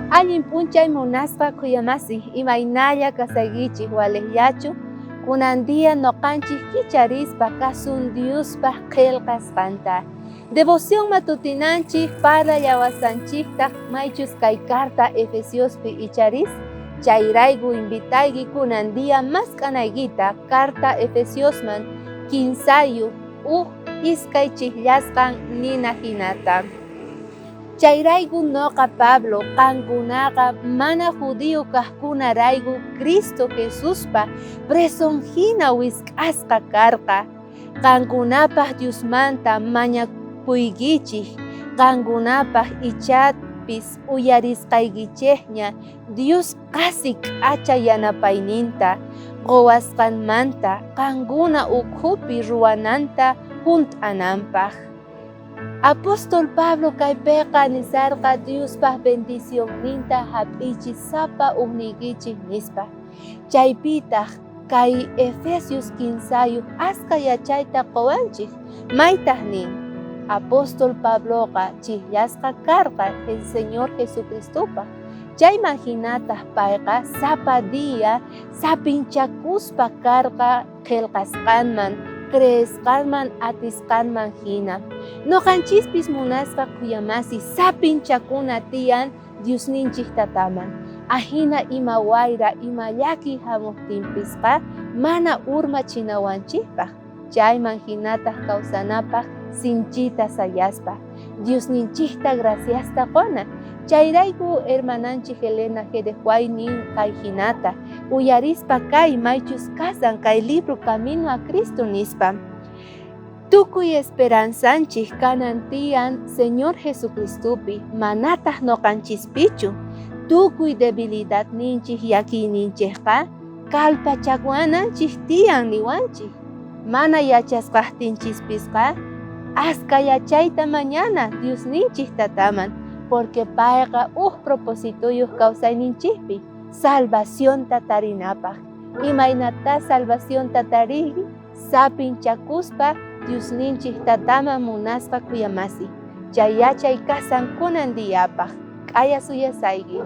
Allin punchay munasqa kuyamasi imaynalla kasaykichik walejllachu kunandia noqanchik kicharispa kasun Diospaq qillqasqanta. Devoción matutinanchik para llawasanchiktaq maychus kay carta Efesiospi icharis chayrayku invitayki kunandia mask'anaykita carta Efesiosman 15 iskay chikllashqan nina hinata. Chayrayku noqa Pablo qankunaqa mana judío kaqkunarayku Cristo Jesuspa preson hina wisk'asqa karqa. Qankunapaq Diosmanta mañakuykichik, qankunapaq ichapis uyarisqaykichikña Dios qasi k'acha yanapayninta qowasqanmanta qankuna ukhupi ruwananta hunt'ananpaq. Apóstol Pablo kaypiqa nisarqa Diospaq bendición ninta hap'ichis sapa uqniykichik nispa. Chaypitaq kay Efesios 15 aska yachayta qowanchik. Maytaq nin? Apóstol Pabloqa chikllashqa karqa el Señor Jesucristopaq. Chayman hinataq payqa sapa día sapinchakuspa karqa qillqasqanman, creesqanman atisqanman hina. Noqanchispis munasqa kuyamasi sapinchakuna tiyan Diosninchik tataman. Ahina ima wayra ima llaki hamuqtinpisqa mana urmachinawanchikpaq. Chayman hinataq kawsanapaq sinchita sayaspa. Diosninchikta graciasta quna. Chayrayku hermananchik Elena Jerejuay nin kay hinata. Uyarispa kay maychus kasan kay libro Camino a Cristo nispa. Tukuy esperanzanchik kanan tiyan Señor Jesucristopi manataq noqanchispichu. Tukuy debilidad ninchik yakiyninchikqa kallpachakwananchik tiyan niwanchik. Mana yachasqaptinchikpisqa aska yachayta mañana Diosninchik tataman. Porque payqa propósitoyuq kawsayninchikpi salvación tatarinapaq. Imaynata salvación tatariki sapinchakuspa Diosninchik tataman munasqa kuyamasi. Chay yachay kasan kunandiyapaq. K'aya suyasayki.